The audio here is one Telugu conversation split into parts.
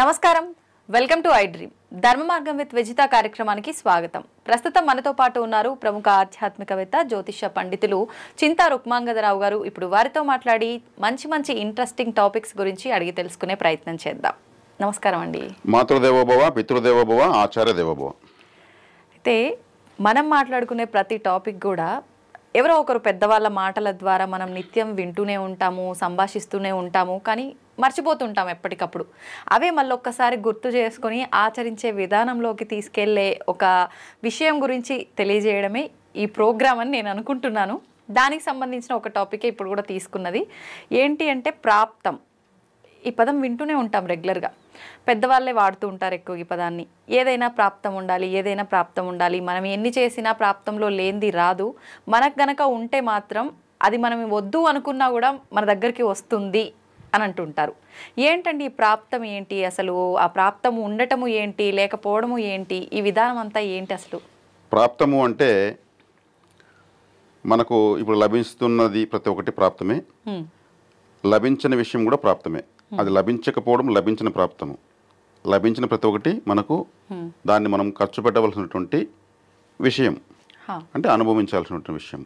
నమస్కారం, వెల్కమ్ టు ఐ డ్రీమ్. ధర్మ మార్గం విత్ విజిత కార్యక్రమానికి స్వాగతం. ప్రస్తుతం మనతో పాటు ఉన్నారు ప్రముఖ ఆధ్యాత్మికవేత్త, జ్యోతిష పండితులు చింతా రుక్మాంగదరావు గారు. ఇప్పుడు వారితో మాట్లాడి మంచి ఇంట్రెస్టింగ్ టాపిక్స్ గురించి అడిగి తెలుసుకునే ప్రయత్నం చేద్దాం. నమస్కారం అండి. మాతృదేవోభవ, పితృదేవోభవ, ఆచార్య దేవోభవ. అయితే మనం మాట్లాడుకునే ప్రతి టాపిక్ కూడా ఎవరో ఒకరు పెద్దవాళ్ళ మాటల ద్వారా మనం నిత్యం వింటూనే ఉంటాము, సంభాషిస్తూనే ఉంటాము, కానీ మర్చిపోతుంటాం ఎప్పటికప్పుడు. అవే మళ్ళీ ఒక్కసారి గుర్తు చేసుకొని ఆచరించే విధానంలోకి తీసుకెళ్లే ఒక విషయం గురించి తెలియజేయడమే ఈ ప్రోగ్రామ్ అని నేను అనుకుంటున్నాను. దానికి సంబంధించిన ఒక టాపికే ఇప్పుడు కూడా తీసుకున్నది. ఏంటి అంటే ప్రాప్తం. ఈ పదం వింటూనే ఉంటాం రెగ్యులర్గా, పెద్దవాళ్ళే వాడుతూ ఉంటారు ఎక్కువ ఈ పదాన్ని. ఏదైనా ప్రాప్తం ఉండాలి, ఏదైనా ప్రాప్తం ఉండాలి, మనం ఎన్ని చేసినా ప్రాప్తంలో లేనిది రాదు, మనకు గనక ఉంటే మాత్రం అది మనం వద్దు అనుకున్నా కూడా మన దగ్గరికి వస్తుంది అని అంటుంటారు. ఏంటండి ఈ ప్రాప్తం ఏంటి అసలు? ఆ ప్రాప్తము ఉండటము ఏంటి, లేకపోవడము ఏంటి, ఈ విధానం అంతా ఏంటి అసలు? ప్రాప్తము అంటే మనకు ఇప్పుడు లభిస్తున్నది ప్రతి ఒక్కటి ప్రాప్తమే, లభించిన విషయం కూడా ప్రాప్తమే. అది లభించకపోవడం లభించిన ప్రాప్తము. లభించిన ప్రతి ఒక్కటి మనకు దాన్ని మనం ఖర్చు పెట్టవలసినటువంటి విషయం, అంటే అనుభవించాల్సినటువంటి విషయం,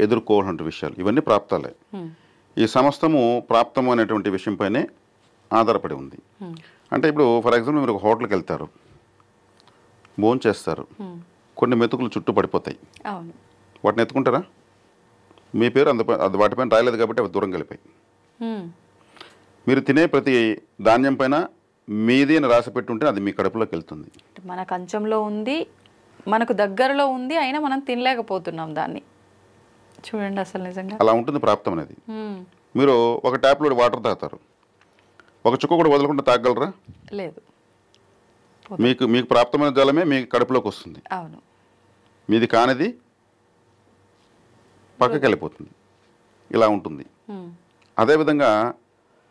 ఎదుర్కోవాల్సిన విషయాలు, ఇవన్నీ ప్రాప్తాలే. ఈ సమస్తము ప్రాప్తము అనేటువంటి విషయంపైనే ఆధారపడి ఉంది. అంటే ఇప్పుడు ఫర్ ఎగ్జాంపుల్ మీరు ఒక హోటల్కి వెళ్తారు, భోజనం చేస్తారు, కొన్ని మెతుకులు చుట్టూ పడిపోతాయి, వాటిని ఎత్తుకుంటారా? మీ పేరు అది వాటిపైన రాయలేదు కాబట్టి అవి దూరం కలిపాయి. మీరు తినే ప్రతి ధాన్యం పైన మీది అని రాసి పెట్టుంటే అది మీ కడుపులోకి వెళ్తుంది. మన కంచంలో ఉంది, మనకు దగ్గరలో ఉంది, అయినా మనం తినలేకపోతున్నాం దాన్ని. చూడండి అసలు నిజంగా అలా ఉంటుంది ప్రాప్తం అనేది. మీరు ఒక ట్యాప్లో వాటర్ తాగుతారు, ఒక చుక్క కూడా వదలకుండా తాగలరా? లేదు. మీకు ప్రాప్తమైన జలమే మీ కడుపులోకి వస్తుంది. అవును. మీది కానిది పక్కకి వెళ్ళిపోతుంది. ఇలా ఉంటుంది. అదేవిధంగా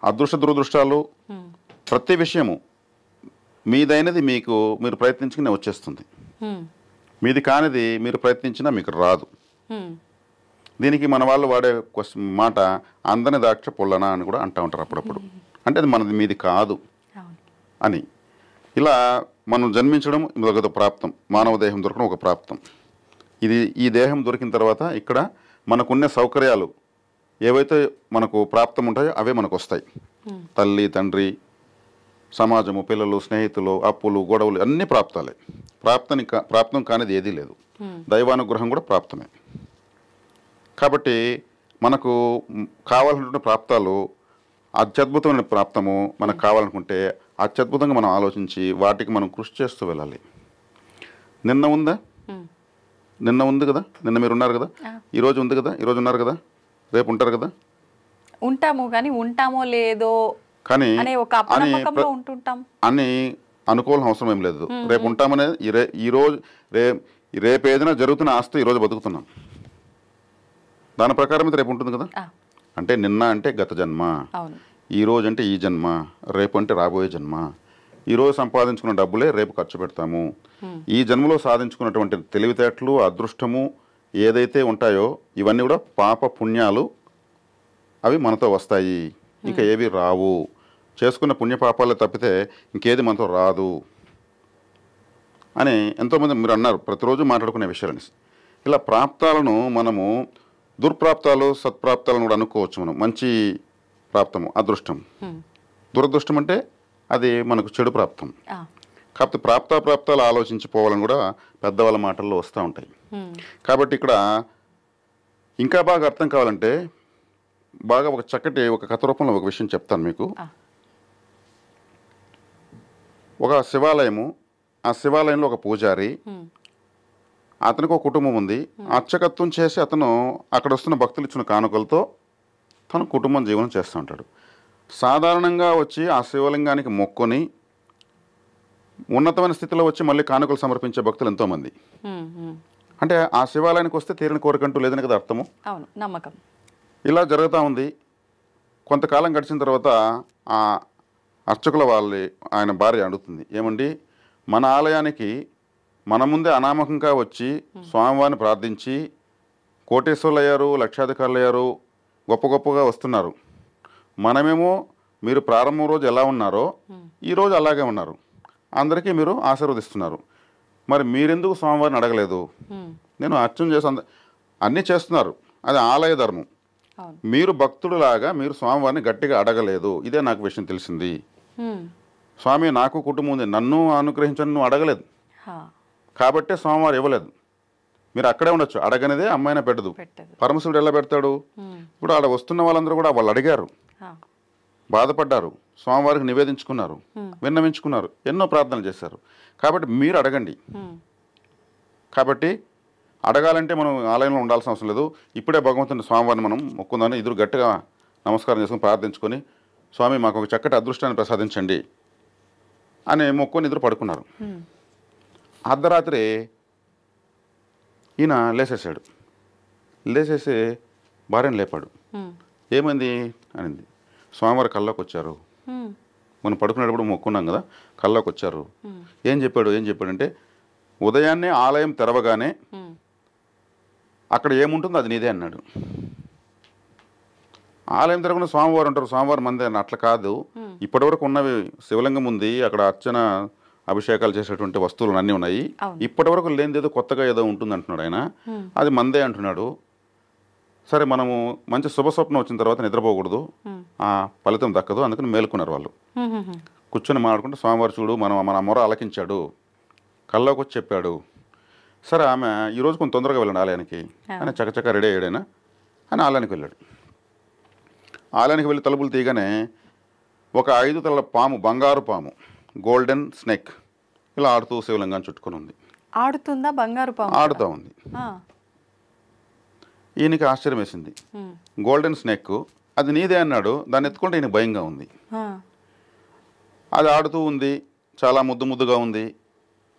అదృష్ట దురదృష్టాలు, ప్రతి విషయము మీదైనది మీరు ప్రయత్నించుకునే వచ్చేస్తుంది. మీది కానిది మీరు ప్రయత్నించినా మీకు రాదు. దీనికి మన వాళ్ళు వాడే మాట అందని ద్రాక్ష పొల్లనా అని కూడా అంటూ ఉంటారు అప్పుడప్పుడు. అంటే అది మనది, మీది కాదు అని. ఇలా మనం జన్మించడం ఒక ప్రాప్తం, మానవ దేహం దొరకడం ఒక ప్రాప్తం. ఈ దేహం దొరికిన తర్వాత ఇక్కడ మనకున్న సౌకర్యాలు ఏవైతే మనకు ప్రాప్తం ఉంటాయో అవే మనకు వస్తాయి. తల్లి, తండ్రి, సమాజము, పిల్లలు, స్నేహితులు, అప్పులు, గొడవలు అన్నీ ప్రాప్తాలే. ప్రాప్తం కానిది ఏదీ లేదు. దైవానుగ్రహం కూడా ప్రాప్తమే. కాబట్టి మనకు కావాల్సినటువంటి ప్రాప్తాలు, అత్యద్భుతమైన ప్రాప్తము మనకు కావాలనుకుంటే అత్యద్భుతంగా మనం ఆలోచించి వాటికి మనం కృషి చేస్తూ వెళ్ళాలి. నిన్న ఉంది కదా, నిన్న మీరు ఉన్నారు కదా, ఈరోజు ఉంది కదా, ఈరోజు ఉన్నారు కదా, రేపు ఉంటారు కదా. ఉంటాము, కానీ ఉంటామో లేదో కానీ అని అనుకోవాల్సిన అవసరం ఏం లేదు. రేపు ఉంటామనేది ఈరోజు, రేపు ఏదైనా జరుగుతున్న ఆస్తి ఈరోజు బతుకుతున్నాం, దాని ప్రకారం రేపు ఉంటుంది కదా. అంటే నిన్న అంటే గత జన్మ, ఈరోజు అంటే ఈ జన్మ, రేపు అంటే రాబోయే జన్మ. ఈరోజు సంపాదించుకున్న డబ్బులే రేపు ఖర్చు పెడతాము. ఈ జన్మలో సాధించుకున్నటువంటి తెలివితేటలు, అదృష్టము ఏదైతే ఉంటాయో ఇవన్నీ కూడా పాప పుణ్యాలు, అవి మనతో వస్తాయి, ఇంకా ఏవి రావు. చేసుకున్న పుణ్యపాపాలే తప్పితే ఇంకేది మనతో రాదు అని ఎంతోమంది మీరు అన్నారు, ప్రతిరోజు మాట్లాడుకునే విషయాలని. ఇలా ప్రాప్తాలను మనము దుర్ప్రాప్తాలు, సత్ప్రాప్తాలను కూడా అనుకోవచ్చు. మనం మంచి ప్రాప్తము అదృష్టం, దురదృష్టం అంటే అది మనకు చెడు ప్రాప్తం. కాకపోతే ప్రాప్తాలు ఆలోచించిపోవాలని కూడా పెద్దవాళ్ళ మాటల్లో వస్తూ ఉంటాయి. కాబట్టి ఇక్కడ ఇంకా బాగా అర్థం కావాలంటే బాగా ఒక చక్కటి ఒక కథ రూపంలో ఒక విషయం చెప్తాను మీకు. ఒక శివాలయము, ఆ శివాలయంలో ఒక పూజారి, అతనికి ఒక కుటుంబం ఉంది. అర్చకత్వం చేసి అతను అక్కడ వస్తున్న భక్తులు ఇచ్చిన కానుకలతో తన కుటుంబం జీవనం చేస్తూ ఉంటాడు. సాధారణంగా వచ్చి ఆ శివలింగానికి మొక్కుని ఉన్నతమైన స్థితిలో వచ్చి మళ్ళీ కానుకలు సమర్పించే భక్తులు ఎంతోమంది. అంటే ఆ శివాలయానికి వస్తే తీరిన కోరికంటూ లేదని కదా అర్థము, నమ్మకం. ఇలా జరుగుతూ ఉంది. కొంతకాలం గడిచిన తర్వాత ఆ అర్చకుల ఆయన భార్య అడుగుతుంది, ఏమండి, మన ఆలయానికి మన ముందే అనామకంగా వచ్చి స్వామివారిని ప్రార్థించి కోటేశ్వరులు అయ్యారు, లక్షాధికారులు అయ్యారు, గొప్పగా వస్తున్నారు. మనమేమో మీరు ప్రారంభం రోజు ఎలా ఉన్నారో ఈరోజు అలాగే ఉన్నారు, అందరికీ మీరు ఆశీర్వదిస్తున్నారు. మరి మీరెందుకు స్వామివారిని అడగలేదు? నేను అర్చన చేసి అన్నీ చేస్తున్నారు, అది ఆలయ ధర్మం. మీరు భక్తుడులాగా మీరు స్వామివారిని గట్టిగా అడగలేదు. ఇదే నాకు విషయం తెలిసింది. స్వామి నాకు కుటుంబం ఉంది, నన్ను అనుగ్రహించని నువ్వు అడగలేదు కాబట్టే స్వామివారు ఇవ్వలేదు. మీరు అక్కడే ఉండొచ్చు, అడగనిదే అమ్మాయినా పెట్టదు. పరమశివుడు ఎలా పెడతాడు? ఇప్పుడు ఆడ వస్తున్న వాళ్ళందరూ కూడా వాళ్ళు అడిగారు, బాధపడ్డారు, స్వామివారికి నివేదించుకున్నారు, విన్నవించుకున్నారు, ఎన్నో ప్రార్థనలు చేశారు. కాబట్టి మీరు అడగండి. కాబట్టి అడగాలంటే మనం ఆలయంలో ఉండాల్సిన అవసరం లేదు. ఇప్పుడే భగవంతుని స్వామివారిని మనం మొక్కుందాన్ని ఎదురు గట్టిగా నమస్కారం చేసుకుని ప్రార్థించుకొని, స్వామి మాకు ఒక చక్కటి అదృష్టాన్ని ప్రసాదించండి అని మొక్కుని ఎదురు పడుకున్నారు. అర్ధరాత్రి ఈయన లేసేసాడు. లేసేసి భార్యను లేపాడు. ఏమైంది అనింది. స్వామివారి కల్లోకి వచ్చారు. మనం పడుకునేటప్పుడు మొక్కున్నాం కదా, కల్లోకి వచ్చారు. ఏం చెప్పాడంటే, ఉదయాన్నే ఆలయం తెరవగానే అక్కడ ఏముంటుందో అది నీదే అన్నాడు. ఆలయం తెరవగానే స్వామివారు ఉంటారు, స్వామివారు మందే అన్న. అట్లా కాదు, ఇప్పటివరకు ఉన్నవి శివలింగం ఉంది, అక్కడ అర్చన అభిషేకాలు చేసేటువంటి వస్తువులు అన్నీ ఉన్నాయి, ఇప్పటివరకు లేనిదేదో కొత్తగా ఏదో ఉంటుంది అంటున్నాడు ఆయన. అది మందే అంటున్నాడు. సరే, మనము మంచి శుభస్వప్నం వచ్చిన తర్వాత నిద్రపోకూడదు, ఆ ఫలితం దక్కదు, అందుకని మేలుకున్నారు వాళ్ళు. కూర్చొని మాట్లాడుకుంటే స్వామివారు చూడు మన మొర ఆలకించాడు, కల్లోకి వచ్చి చెప్పాడు. సరే, ఆమె ఈరోజు కొంచెం తొందరగా వెళ్ళండి ఆలయానికి అని చకచక రెడీ అయ్యాడైనా అని ఆలయానికి వెళ్ళాడు. ఆలయానికి వెళ్ళి తలుపులు తీయగానే ఒక 5 తలల పాము, బంగారు పాము, గోల్డెన్ స్నేక్ ఇలా ఆడుతూ శివలింగాన్ని చుట్టుకొని ఉంది. ఆడుతుందా? బంగారు పాము ఆడుతూ ఉంది. ఈయనకి ఆశ్చర్యం వేసింది. గోల్డెన్ స్నేక్ అది నీదే అన్నాడు, దాన్ని ఎత్తుకుంటే ఈయనకి భయంగా ఉంది. అది ఆడుతూ ఉంది, చాలా ముద్దుగా ఉంది.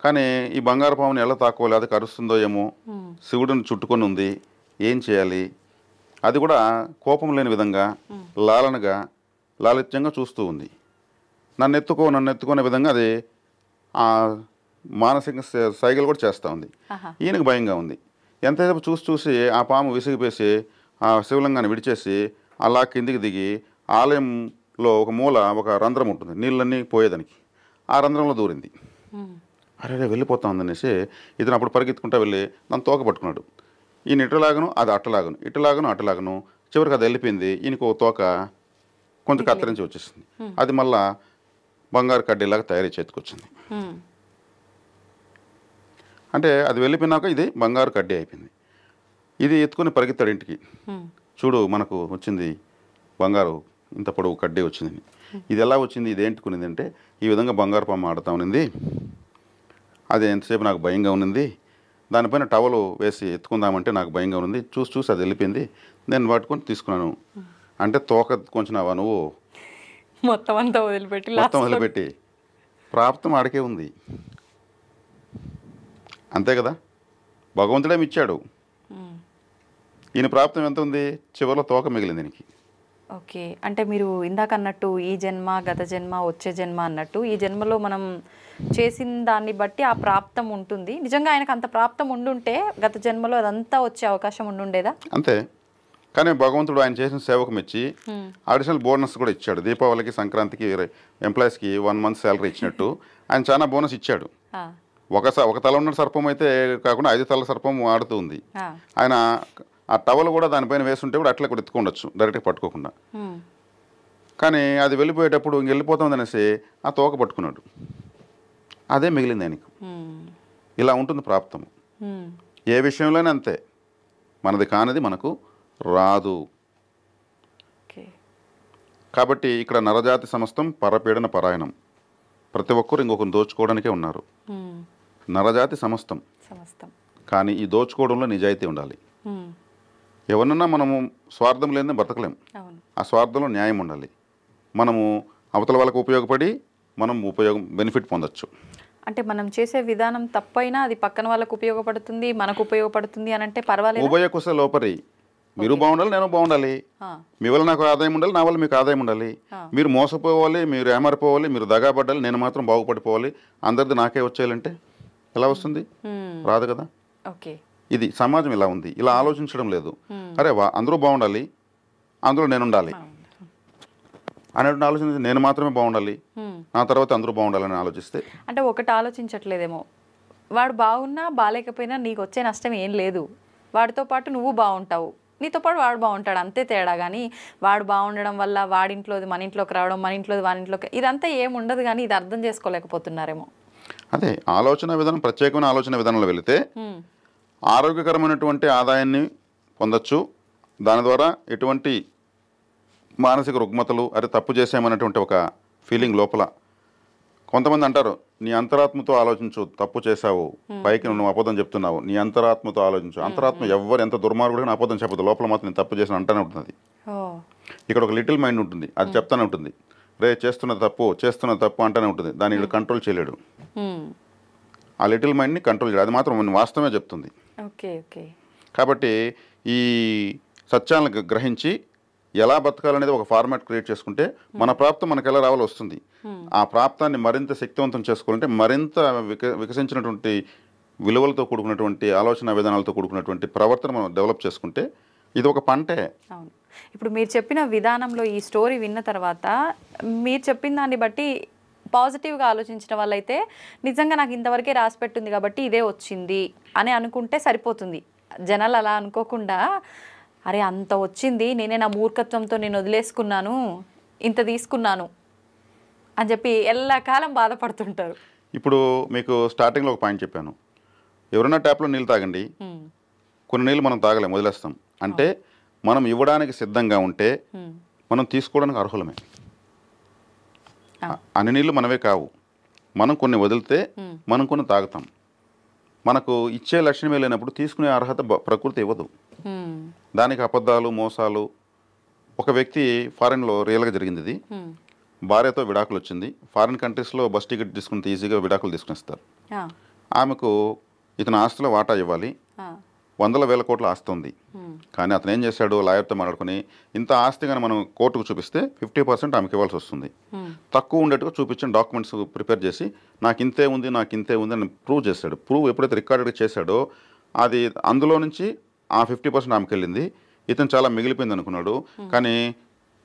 కానీ ఈ బంగారు పాముని ఎలా తాకోవాలి, అది కరుస్తుందో ఏమో, శివుడిని చుట్టుకొని ఉంది, ఏం చేయాలి? అది కూడా కోపం లేని విధంగా లాలనగా లాలిత్యంగా చూస్తూ ఉంది. నన్ను ఎత్తుకునే విధంగా అది మానసిక సైకిల్ కూడా చేస్తూ ఉంది. ఈయనకు భయంగా ఉంది. ఎంతసేపు చూసి ఆ పాము విసిగిపేసి ఆ శివలింగాన్ని విడిచేసి అలా కిందికి దిగి ఆలయంలో ఒక మూల ఒక రంధ్రం ఉంటుంది, నీళ్ళన్నీ పోయేదానికి. ఆ రంధ్రంలో దూరింది. అరే వెళ్ళిపోతా ఉందనేసి ఇతను అప్పుడు పరిగెత్తుకుంటా వెళ్ళి నన్ను తోక పట్టుకున్నాడు. ఈయన ఇటులాగను అది అటులాగను చివరికి అది వెళ్ళిపోయింది. ఈయనకు ఒక తోక కొంచెం కత్తిరించి వచ్చేసింది. అది మళ్ళా బంగారు కడ్డీలాగా తయారీ చేతికొచ్చింది. అంటే అది వెళ్ళిపోయినాక ఇది బంగారు కడ్డీ అయిపోయింది. ఇది ఎత్తుకొని పరిగెత్తాడు ఇంటికి. చూడు మనకు వచ్చింది బంగారు, ఇంత పొడవు కడ్డీ వచ్చింది. ఇది ఎలా వచ్చింది, ఇది ఏంటుకునింది అంటే, ఈ విధంగా బంగారు పాము ఆడుతూ ఉన్నింది, అది ఎంతసేపు నాకు భయంగా ఉన్నింది, దానిపైన టవలు వేసి ఎత్తుకుందామంటే నాకు భయంగా ఉంది, చూసి అది వెళ్ళిపోయింది, నేను పట్టుకొని తీసుకున్నాను అంటే, తోక కొంచెం నువ్వు మొత్తం అంతా వదిలిపెట్టి ప్రాప్తం ఆడికే ఉంది. అంతే కదా, భగవంతుడేమి ఇచ్చాడు. ఈయన ప్రాప్తం ఎంత ఉంది? చివరిలో తోక మిగిలింది దీనికి. ఓకే, అంటే మీరు ఇందాక అన్నట్టు ఈ జన్మ, గత జన్మ, వచ్చే జన్మ అన్నట్టు, ఈ జన్మలో మనం చేసిన దాన్ని బట్టి ఆ ప్రాప్తం ఉంటుంది. నిజంగా ఆయనకు అంత ప్రాప్తం ఉండుంటే గత జన్మలో అదంతా వచ్చే అవకాశం ఉండుండేదా? అంతే. కానీ భగవంతుడు ఆయన చేసిన సేవకు మెచ్చి అడిషనల్ బోనస్ కూడా ఇచ్చాడు. దీపావళికి, సంక్రాంతికి ఎంప్లాయీస్కి 1 month శాలరీ ఇచ్చినట్టు ఆయన చాలా బోనస్ ఇచ్చాడు. ఒక తల ఉన్న సర్పం అయితే కాకుండా 5 తలల సర్పం ఆడుతూ ఉంది. ఆయన ఆ టవల్ కూడా దానిపైన వేస్తుంటే కూడా అట్లా కూడా ఎత్తుకుండొచ్చు, డైరెక్ట్గా పట్టుకోకుండా. కానీ అది వెళ్ళిపోయేటప్పుడు ఇంక వెళ్ళిపోతుంది అనేసి ఆ తోక పట్టుకున్నాడు, అదే మిగిలింది ఆయనకు. ఇలా ఉంటుంది ప్రాప్తము. ఏ విషయంలోనే అంతే, మనది కానిది మనకు రాదు. కాబట్టి ఇక్కడ నరజాతి సమస్తం పరపీడన పరాయణం. ప్రతి ఒక్కరు ఇంకొకరిని దోచుకోవడానికే ఉన్నారు. నరజాతి సమస్తం. కానీ ఈ దోచుకోవడంలో నిజాయితీ ఉండాలి. ఎవరన్నా మనము స్వార్థం లేని బ్రతకలేం. ఆ స్వార్థంలో న్యాయం ఉండాలి. మనము అవతల వాళ్ళకు ఉపయోగపడి మనం బెనిఫిట్ పొందొచ్చు. అంటే మనం చేసే విధానం తప్పైనా అది పక్కన వాళ్ళకు ఉపయోగపడుతుంది, మనకు ఉపయోగపడుతుంది అని అంటే పర్వాలేదు. ఉభయ కుశ లోపరి, మీరు బాగుండాలి, నేను బాగుండాలి, మీ వల్ల నాకు ఆదాయం ఉండాలి, నా వల్ల మీకు ఆదాయం ఉండాలి. మీరు మోసపోవాలి, మీరు ఏమారిపోవాలి, మీరు దగాపడాలి, నేను మాత్రం బాగుపడిపోవాలి, అందరిది నాకే వచ్చేయాలంటే ఎలా వస్తుంది? రాదు కదా. ఓకే, ఇది సమాజం ఇలా ఉంది, ఇలా ఆలోచించడం లేదు. అరే అందరూ బాగుండాలి, అందులో నేను ఉండాలి. అనేటువంటి ఆలోచన నేను మాత్రమే బాగుండాలి, నా తర్వాత అందరూ బాగుండాలని ఆలోచిస్తే అంటే ఒకటి ఆలోచించట్లేదేమో, వాడు బాగున్నా బాగాలేకపోయినా నీకు వచ్చే నష్టం ఏం లేదు, వాడితో పాటు నువ్వు బాగుంటావు, నీతో పాటు వాడు బాగుంటాడు, అంతే తేడా. కానీ వాడు బాగుండడం వల్ల వాడింట్లోది మన ఇంట్లోకి రావడం, మన ఇంట్లోది వాని ఇంట్లోకి, ఇదంతా ఏం ఉండదు. కానీ ఇది అర్థం చేసుకోలేకపోతున్నారేమో. అదే ఆలోచన విధానం, ప్రత్యేకమైన ఆలోచన విధానంలో వెళితే ఆరోగ్యకరమైనటువంటి ఆదాయాన్ని పొందొచ్చు. దాని ద్వారా ఎటువంటి మానసిక రుగ్మతలు, అరే తప్పు చేసామన్నటువంటి ఒక ఫీలింగ్ లోపల. కొంతమంది అంటారు, నీ అంతరాత్మతో ఆలోచించు, తప్పు చేశావు, పైకి నువ్వు అబద్ధం చెప్తున్నావు, నీ అంతరాత్మతో ఆలోచించు. అంతరాత్మ ఎవరు ఎంత దుర్మార్గుడిగా అబద్ధం చెప్పదు, లోపల మాత్రం నేను తప్పు చేసిన అంటానే ఉంటుంది. ఇక్కడ ఒక లిటిల్ మైండ్ ఉంటుంది, అది చెప్తానే ఉంటుంది, రే చేస్తున్న తప్పు అంటానే ఉంటుంది. దాన్ని ఇక్కడ కంట్రోల్ చేయలేడు. ఆ లిటిల్ మైండ్ని కంట్రోల్ చేయడు, అది మాత్రం వాస్తవమే చెప్తుంది. కాబట్టి ఈ సత్యాలను గ్రహించి ఎలా బతకాలనేది ఒక ఫార్మాట్ క్రియేట్ చేసుకుంటే మన ప్రాప్తం మనకు ఎలా రావాలో వస్తుంది. ఆ ప్రాప్తాన్ని మరింత శక్తివంతం చేసుకోవాలంటే మరింత వికసించినటువంటి విలువలతో కూడుకున్నటువంటి ఆలోచన విధానాలతో కూడుకున్నటువంటి ప్రవర్తన మనం డెవలప్ చేసుకుంటే ఇది ఒక పంటే. అవును. ఇప్పుడు మీరు చెప్పిన విధానంలో ఈ స్టోరీ విన్న తర్వాత మీరు చెప్పిన దాన్ని బట్టి పాజిటివ్గా ఆలోచించిన వాళ్ళైతే నిజంగా నాకు ఇంతవరకే రాసి పెట్టుంది కాబట్టి ఇదే వచ్చింది అని అనుకుంటే సరిపోతుంది. జనాలు అలా అనుకోకుండా, అరే అంత వచ్చింది, నేనే నా మూర్ఖత్వంతో నేను వదిలేసుకున్నాను, ఇంత తీసుకున్నాను అని చెప్పి ఎల్లకాలం బాధపడుతుంటారు. ఇప్పుడు మీకు స్టార్టింగ్లో ఒక పాయింట్ చెప్పాను, ఎవరైనా ట్యాప్లో నీళ్ళు తాగండి, కొన్ని నీళ్ళు మనం తాగలేం, వదిలేస్తాం. అంటే మనం ఇవ్వడానికి సిద్ధంగా ఉంటే మనం తీసుకోవడానికి అర్హులమే. అన్ని నీళ్ళు మనవే కావు, మనం కొన్ని వదిలితే మనం కొన్ని తాగుతాం. మనకు ఇచ్చే లక్ష్యమే లేనప్పుడు తీసుకునే అర్హత ప్రకృతి ఇవ్వదు. దానికి అబద్ధాలు, మోసాలు. ఒక వ్యక్తి ఫారెన్లో రియల్గా జరిగింది ఇది. భార్యతో విడాకులు వచ్చింది. ఫారిన్ కంట్రీస్లో బస్ టికెట్ తీసుకుని ఈజీగా విడాకులు తీసుకునిస్తారు. ఆమెకు ఇతని ఆస్తిలో వాటా ఇవ్వాలి, 100,000 కోట్ల ఆస్తి ఉంది. కానీ అతను ఏం చేశాడు, లాయర్తో మాట్లాడుకుని ఇంత ఆస్తి కానీ మనం కోర్టుకు చూపిస్తే 50% ఆమెకి ఇవ్వాల్సి వస్తుంది. తక్కువ ఉండేట్టుగా చూపించిన డాక్యుమెంట్స్ ప్రిపేర్ చేసి నాకు ఇంతే ఉంది అని ప్రూవ్ చేశాడు. ప్రూవ్ ఎప్పుడైతే రికార్డెడ్గా చేశాడో అది అందులో నుంచి ఆ 50% ఆమెకి వెళ్ళింది. ఇతను చాలా మిగిలిపోయింది అనుకున్నాడు. కానీ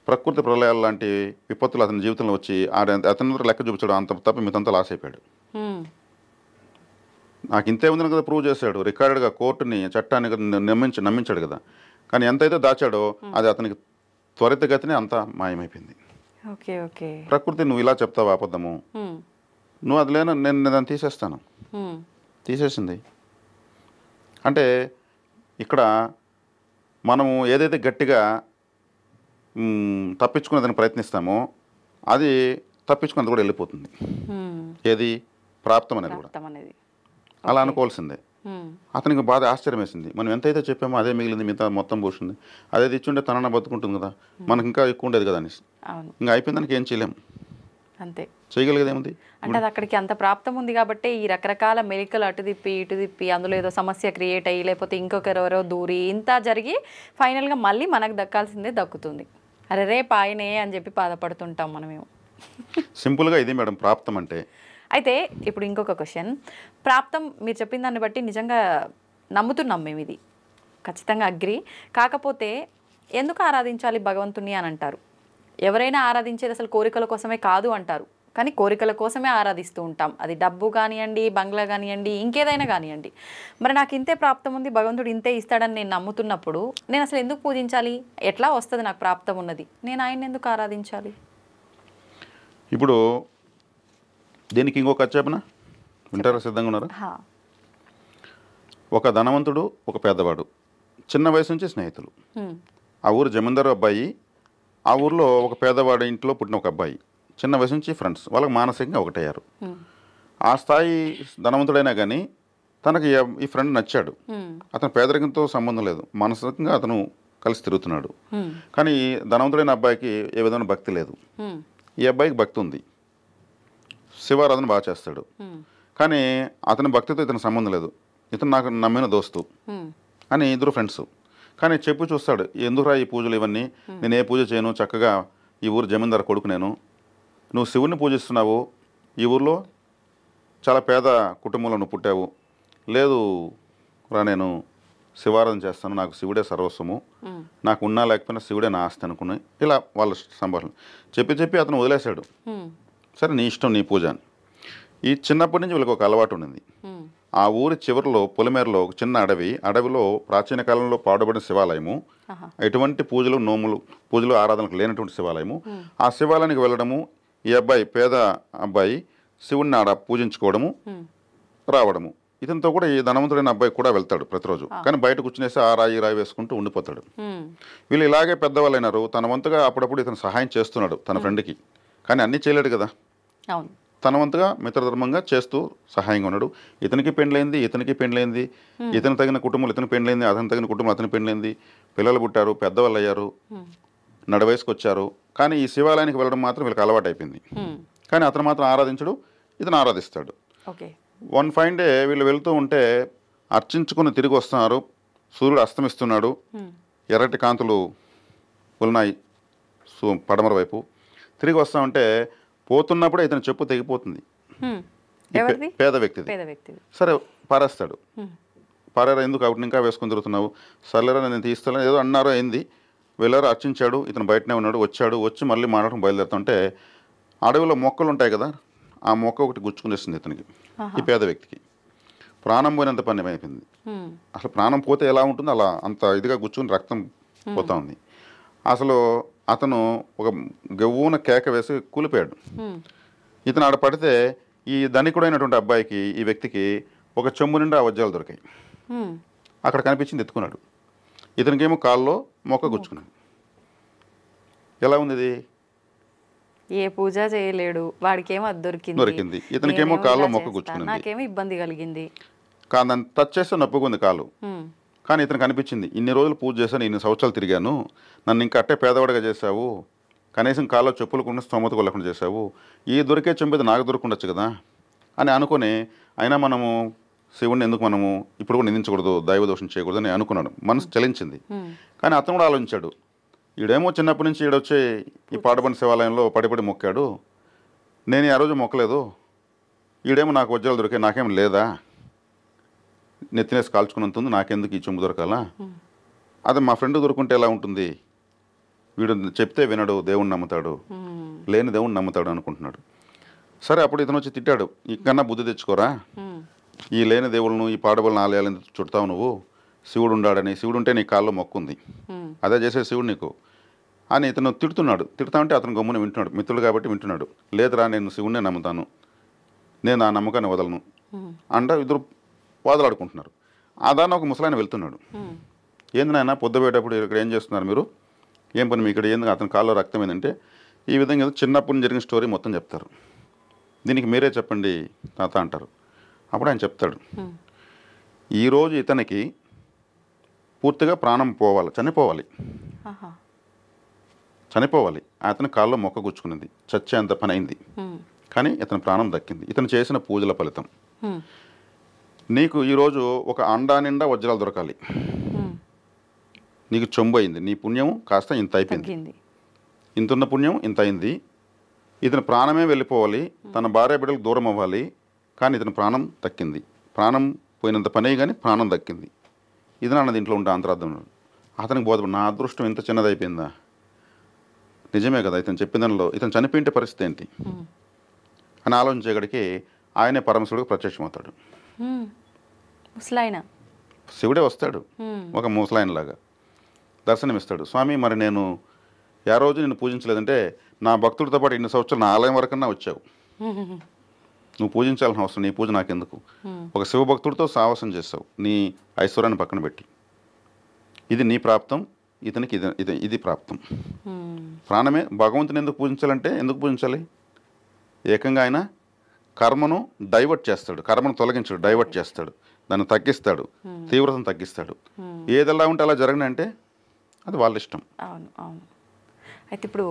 ప్రకృతి ప్రళయాలు లాంటి విపత్తులు అతని జీవితంలో వచ్చి అతని లెక్క చూపించాడు, అంత తప్ప మిగతా లాస్ అయిపోయాడు. నాకు ఇంతే ఉందని కదా ప్రూవ్ చేశాడు, రికార్డెడ్గా కోర్టుని, చట్టాన్ని నమ్మించాడు కదా. కానీ ఎంతైతే దాచాడో అది అతనికి త్వరితగతినే అంతా మాయమైపోయింది. ప్రకృతి నువ్వు ఇలా చెప్తావు అబద్ధము, నువ్వు అది లేను, నేను దాన్ని తీసేస్తాను, తీసేసింది. అంటే ఇక్కడ మనము ఏదైతే గట్టిగా తప్పించుకునేదాన్ని ప్రయత్నిస్తామో అది తప్పించుకున్నది కూడా వెళ్ళిపోతుంది. ఏది ప్రాప్తం అనేది కూడా అలా అనుకోవాల్సిందే. అతనికి బాధ ఆశ్చర్యం వేసింది, మనం ఎంతైతే చెప్పామో అదే మిగిలింది, మిగతా మొత్తం పోసింది. అదే ఇచ్చుంటే తనన బతుకుంటుంది కదా, మనకు ఇంకా ఎక్కువ ఉండేది కదా అనేసి. ఇంకా అయిపోయింది, దానికి ఏం చేయలేము, అంతే. చేయగలిగేది ఏముంది అంటే అది అక్కడికి అంత ప్రాప్తం ఉంది కాబట్టి ఈ రకరకాల మెలికలు అటు తిప్పి ఇటు తిప్పి అందులో ఏదో సమస్య క్రియేట్ అయ్యి లేకపోతే ఇంకొకరెవరో దూరి ఇంత జరిగి ఫైనల్గా మళ్ళీ మనకు దక్కాల్సిందే దక్కుతుంది. అరే రేపు ఆయనే అని చెప్పి బాధపడుతుంటాం మనమేమో. సింపుల్గా ఇది మేడం ప్రాప్తం అంటే. అయితే ఇప్పుడు ఇంకొక క్వశ్చన్, ప్రాప్తం మీరు చెప్పిన దాన్ని బట్టి నిజంగా నమ్ముతున్నాం మేము, ఇది ఖచ్చితంగా అగ్రి. కాకపోతే ఎందుకు ఆరాధించాలి భగవంతుని అని అంటారు. ఎవరైనా ఆరాధించేది అసలు కోరికల కోసమే కాదు అంటారు, కానీ కోరికల కోసమే ఆరాధిస్తూ ఉంటాం. అది డబ్బు కానివ్వండి, బంగ్లా కానివ్వండి, ఇంకేదైనా కానివ్వండి. మరి నాకు ఇంతే ప్రాప్తం ఉంది, భగవంతుడు ఇంతే ఇస్తాడని నేను నమ్ముతున్నప్పుడు నేను అసలు ఎందుకు పూజించాలి? ఎట్లా వస్తుంది నాకు ప్రాప్తం ఉన్నది, నేను ఆయన్ని ఎందుకు ఆరాధించాలి? ఇప్పుడు దీనికి ఇంకొక కథ చెప్పనా, వింటారా? సిద్ధంగా ఉన్నారా? ఒక ధనవంతుడు, ఒక పేదవాడు, చిన్న వయసు నుంచి స్నేహితులు. ఆ ఊరు జమీందారు అబ్బాయి, ఆ ఊర్లో ఒక పేదవాడి ఇంట్లో పుట్టిన ఒక అబ్బాయి, చిన్న వయసు నుంచి ఫ్రెండ్స్, వాళ్ళకి మానసికంగా ఒకటయ్యారు. ఆ స్థాయి ధనవంతుడైనా కానీ తనకి ఈ ఫ్రెండ్ నచ్చాడు. అతను పేదరికంతో సంబంధం లేదు, మానసికంగా అతను కలిసి తిరుగుతున్నాడు. కానీ ధనవంతుడైన అబ్బాయికి ఏ విధమైన భక్తి లేదు. ఈ అబ్బాయికి భక్తి ఉంది, శివారాధన బాగా చేస్తాడు. కానీ అతని భక్తితో ఇతని సంబంధం లేదు, ఇతను నాకు నమ్మిన దోస్తు అని ఇద్దరు ఫ్రెండ్స్. కానీ చెప్పు చూస్తాడు, ఎందుకురా ఈ పూజలు ఇవన్నీ, నేను ఏ పూజ చేయను, చక్కగా ఈ ఊరు జమీందారు కొడుకు నేను, నువ్వు శివుడిని పూజిస్తున్నావు, ఈ ఊర్లో చాలా పేద కుటుంబంలో నువ్వు పుట్టావు, లేదు రా నేను శివారాధన చేస్తాను, నాకు శివుడే సర్వస్వము, నాకు ఉన్నా లేకపోయినా శివుడే నా ఆస్తి అనుకుని ఇలా వాళ్ళ సంభాషణ చెప్పి అతను వదిలేశాడు. సరే నీ ఇష్టం, నీ పూజ అని. ఈ చిన్నప్పటి నుంచి వీళ్ళకి ఒక అలవాటు ఉండింది. ఆ ఊరి చివరిలో పొలిమేరలో ఒక చిన్న అడవిలో ప్రాచీన కాలంలో పాడుబడిన శివాలయము, ఎటువంటి పూజలు నోములు పూజలు ఆరాధనకు లేనటువంటి శివాలయము. ఆ శివాలయానికి వెళ్ళడము, ఈ అబ్బాయి పేద అబ్బాయి శివుడిని ఆడ పూజించుకోవడము, రావడము. ఇతనితో కూడా ఈ ధనవంతుడైన అబ్బాయి కూడా వెళ్తాడు ప్రతిరోజు. కానీ బయట కూర్చునేసి ఆ రాయి వేసుకుంటూ ఉండిపోతాడు. వీళ్ళు ఇలాగే పెద్దవాళ్ళు అయినారు. తన వంతుగా అప్పుడప్పుడు ఇతను సహాయం చేస్తున్నాడు తన ఫ్రెండ్కి. కానీ అన్నీ చేయలేడు కదా, తన వంతుగా మిత్రధర్మంగా చేస్తూ సహాయంగా ఉన్నాడు. ఇతనికి పెండ్లైంది, ఇతను తగిన కుటుంబాలు ఇతను పెండ్లైంది, అతని తగిన కుటుంబం అతని పెండ్లైంది, పిల్లలు పుట్టారు, పెద్దవాళ్ళు అయ్యారు, నడవయసుకు వచ్చారు. కానీ ఈ శివాలయానికి వెళ్ళడం మాత్రం వీళ్ళకి అలవాటు అయిపోయింది. కానీ అతను మాత్రం ఆరాధించడు, ఇతను ఆరాధిస్తాడు. వన్ ఫైన్ డే వీళ్ళు వెళ్తూ ఉంటే అర్చించుకుని తిరిగి వస్తున్నారు. సూర్యుడు అస్తమిస్తున్నాడు, ఎర్రటి కాంతులు ఉన్నాయి పడమర వైపు. తిరిగి వస్తా ఉంటే పోతున్నప్పుడే ఇతను చెప్పు తెగిపోతుంది, పేద వ్యక్తిది. సరే పారేస్తాడు. పారేరా, ఎందుకు అప్పుడు ఇంకా వేసుకుని తిరుగుతున్నావు, సర్లేరా నేను తీస్తాను ఏదో అన్నారో అయింది. వెళ్ళారు, అర్చించాడు, ఇతను బయటనే ఉన్నాడు. వచ్చి మళ్ళీ మాట్లాడడం బయలుదేరుతుంటే అడవిలో మొక్కలు ఉంటాయి కదా, ఆ మొక్క ఒకటి గుచ్చుకునేస్తుంది ఇతనికి, ఈ పేద వ్యక్తికి. ప్రాణం పోయినంత పని అయిపోయింది. అసలు ప్రాణం పోతే ఎలా ఉంటుందో అలా అంత ఇదిగా గుచ్చుకుని రక్తం పోతా ఉంది. అసలు అతను ఒక గవ్వున కేక వేసి కూలిపోయాడు. ఇతను ఆడ పడితే ఈ ధనికుడైనటువంటి అబ్బాయికి, ఈ వ్యక్తికి ఒక చెంబు నిండా వజ్రాలు దొరికాయి. అక్కడ కనిపించింది, ఎత్తుకున్నాడు. ఇతనికేమో కాల్లో మొక్క గుచ్చుకున్నాడు. ఎలా ఉంది ఇది? ఏ పూజ చేయలేడు, వాడికేమో అది దొరికింది, ఇతనికేమో కాల్లో మొక్క గుచ్చుకున్నది, నాకేమో ఇబ్బంది కలిగింది. దాన్ని టచ్ చేస్తే నొప్పుకుంది కాలు. కానీ ఇతనికి అనిపించింది, ఇన్ని రోజులు పూజ చేశాను, ఇన్ని సంవత్సరాలు తిరిగాను, నన్ను ఇంకా అట్టే పేదవాడిగా చేశావు, కనీసం కాల్లో చెప్పులు కొన్ని స్తోమత కొల్లకుండా చేశావు, ఈ దొరికే చెంపేది నాకు దొరుకుండొచ్చు కదా అని అనుకుని, అయినా మనము శివుడిని ఎందుకు మనము ఇప్పుడు కూడా నిందించకూడదు, దైవదోషం చేయకూడదు అని అనుకున్నాడు. మనసు చలించింది. కానీ అతను కూడా ఆలోచించాడు, ఈడేమో చిన్నప్పటి నుంచి ఈడొచ్చి ఈ పాడుబడిన శివాలయంలో పడిపడి మొక్కాడు, నేను ఆ రోజు మొక్కలేదు, ఈడేమో నాకు వజ్రాలు దొరికాయి, నాకేం లేదా, నెత్తినేసి కాల్చుకున్నంత ఉంది, నాకెందుకు ఈ చెంబు దొరకాలా, అదే మా ఫ్రెండ్ దొరుకుంటే ఎలా ఉంటుంది, వీడు చెప్తే వినడు, దేవుణ్ణి నమ్ముతాడు, లేని దేవుణ్ణి నమ్ముతాడు అనుకుంటున్నాడు. సరే అప్పుడు ఇతను వచ్చి తిట్టాడు, ఇంకన్నా బుద్ధి తెచ్చుకోరా, ఈ లేని దేవుళ్ళను ఈ పాడుబడిన ఆలయాలను చుడతావు నువ్వు, శివుడు ఉండాడని, శివుడు ఉంటే నీ కాల్లో మొక్కుంది, అదే చేసే శివుడు నీకు అని ఇతను తిడుతున్నాడు. తిడతా ఉంటే అతను గమ్మున వింటున్నాడు, మిత్రుడు కాబట్టి వింటున్నాడు. లేదురా నేను శివుడినే నమ్ముతాను, నేను ఆ నమ్మకాన్ని వదలను అంటే ఇద్దరు వాదలాడుకుంటున్నారు. ఆ దాన్ని ఒక ముసలాయన వెళ్తున్నాడు. ఏంది నాయన పొద్దుపోయేటప్పుడు ఇక్కడ ఏం చేస్తున్నారు మీరు, ఏం పని మీ ఇక్కడ, ఏంది అతని కాల్లో రక్తం ఏంటంటే ఈ విధంగా చిన్నప్పుడు జరిగిన స్టోరీ మొత్తం చెప్తారు. దీనికి మీరే చెప్పండి తాత అంటారు. అప్పుడు ఆయన చెప్తాడు, ఈరోజు ఇతనికి పూర్తిగా ప్రాణం పోవాలి, చనిపోవాలి, అతని కాల్లో మొక్క గుచ్చుకున్నది, చచ్చేంత పని అయింది, కానీ ఇతని ప్రాణం దక్కింది, ఇతను చేసిన పూజల ఫలితం. నీకు ఈరోజు ఒక అండా నిండా వజ్రాలు దొరకాలి, నీకు చెంబు అయింది, నీ పుణ్యం కాస్త ఇంత అయిపోయింది, ఇంతున్న పుణ్యం ఇంత అయింది, ఇతని ప్రాణమే వెళ్ళిపోవాలి, తన భార్య బిడ్డలకు దూరం అవ్వాలి, కానీ ఇతని ప్రాణం దక్కింది, ప్రాణం పోయినంత పనే కానీ ప్రాణం దక్కింది. ఇది నా దీంట్లో ఉంటే అంతరార్థం. అతనికి బోధపడు, నా అదృష్టం ఇంత చిన్నదైపోయిందా, నిజమే కదా, ఇతను చెప్పిన దానిలో ఇతను చనిపోయింటే పరిస్థితి ఏంటి అని ఆలోచించేగడికి ఆయనే పరమశివుడికి ప్రత్యక్షమవుతాడు. శివుడే వస్తాడు ఒక ముసలాయనలాగా దర్శనమిస్తాడు. స్వామి మరి నేను ఆ రోజు నిన్ను పూజించలేదంటే నా భక్తుడితో పాటు ఇన్ని సంవత్సరాలు నా ఆలయం వరకన్నా వచ్చావు, నువ్వు పూజించాల్సిన అవసరం, నీ పూజ నాకెందుకు, ఒక శివభక్తుడితో సావాసం చేస్తావు, నీ ఐశ్వర్యాన్ని పక్కన పెట్టి, ఇది నీ ప్రాప్తం, ఇతనికి ఇది ప్రాప్తం. ప్రాణమే భగవంతుని ఎందుకు పూజించాలంటే ఎందుకు పూజించాలి, ఏకంగా ఆయన కర్మను డైవర్ట్ చేస్తాడు, కర్మను తొలగించాడు, డైవర్ట్ చేస్తాడు, దాన్ని తగ్గిస్తాడు, తీవ్రతను తగ్గిస్తాడు. ఏదెలా ఉంటే అలా జరగనంటే అది వాళ్ళ ఇష్టం. అవును అవును. అయితే ఇప్పుడు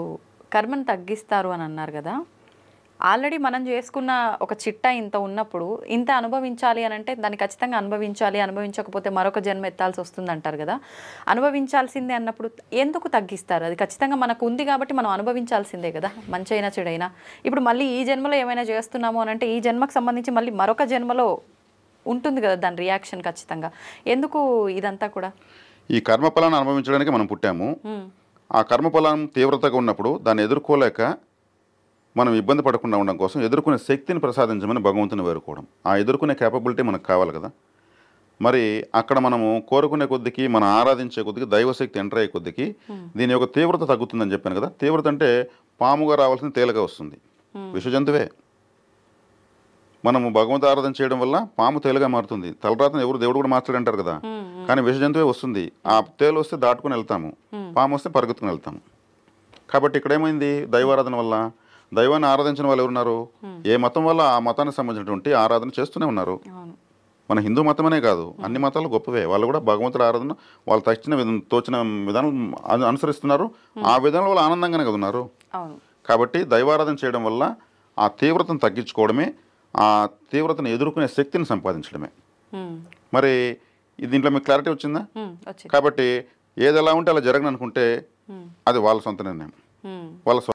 కర్మను తగ్గిస్తారు అని అన్నారు కదా, ఆల్రెడీ మనం చేసుకున్న ఒక చిట్టా ఇంత ఉన్నప్పుడు ఇంత అనుభవించాలి అని అంటే దాన్ని ఖచ్చితంగా అనుభవించాలి, అనుభవించకపోతే మరొక జన్మ ఎత్తాల్సి వస్తుంది అంటారు కదా, అనుభవించాల్సిందే అన్నప్పుడు ఎందుకు తగ్గిస్తారు? అది ఖచ్చితంగా మనకు ఉంది కాబట్టి మనం అనుభవించాల్సిందే కదా, మంచి అయినా చెడైనా. ఇప్పుడు మళ్ళీ ఈ జన్మలో ఏమైనా చేస్తున్నాము అని అంటే ఈ జన్మకు సంబంధించి మళ్ళీ మరొక జన్మలో ఉంటుంది కదా దాని రియాక్షన్ ఖచ్చితంగా. ఎందుకు ఇదంతా కూడా? ఈ కర్మఫలాన్ని అనుభవించడానికి మనం పుట్టాము. ఆ కర్మఫలం తీవ్రతగా ఉన్నప్పుడు దాన్ని ఎదుర్కోలేక మనం ఇబ్బంది పడకుండా ఉండడం కోసం ఎదుర్కొనే శక్తిని ప్రసాదించమని భగవంతుని వేరుకోవడం. ఆ ఎదుర్కొనే కేపబిలిటీ మనకు కావాలి కదా. మరి అక్కడ మనము కోరుకునే కొద్దికి, మనం ఆరాధించే కొద్దికి, దైవశక్తి ఎంటర్ అయ్యే కొద్దికి దీని యొక్క తీవ్రత తగ్గుతుందని చెప్పాను కదా. తీవ్రత అంటే పాముగా రావాల్సిన తేలిగా వస్తుంది. విషజంతువే. మనము భగవంతు ఆరాధన చేయడం వల్ల పాము తేలిగా మారుతుంది. తలరాతను ఎవరు దేవుడు కూడా మార్చాడంటారు కదా. కానీ విషజంతువే వస్తుంది. ఆ తేలు వస్తే దాటుకుని వెళ్తాము, పాము వస్తే పరిగెత్తుకుని వెళ్తాము. కాబట్టి ఇక్కడ ఏమైంది? దైవారాధన వల్ల, దైవాన్ని ఆరాధించిన వాళ్ళు ఎవరున్నారు? ఏ మతం వల్ల ఆ మతానికి సంబంధించినటువంటి ఆరాధన చేస్తూనే ఉన్నారు. మన హిందూ మతమనే కాదు, అన్ని మతాలు గొప్పవే. వాళ్ళు కూడా భగవంతుడి ఆరాధన వాళ్ళు తోచిన విధానం అనుసరిస్తున్నారు. ఆ విధానం వాళ్ళు ఆనందంగానే కదా ఉన్నారు. కాబట్టి దైవారాధన చేయడం వల్ల ఆ తీవ్రతను తగ్గించుకోవడమే, ఆ తీవ్రతను ఎదుర్కొనే శక్తిని సంపాదించడమే. మరి దీంట్లో మీకు క్లారిటీ వచ్చిందా? కాబట్టి ఏది ఎలా ఉంటే అలా జరగను అనుకుంటే అది వాళ్ళ సొంత నిర్ణయం, వాళ్ళ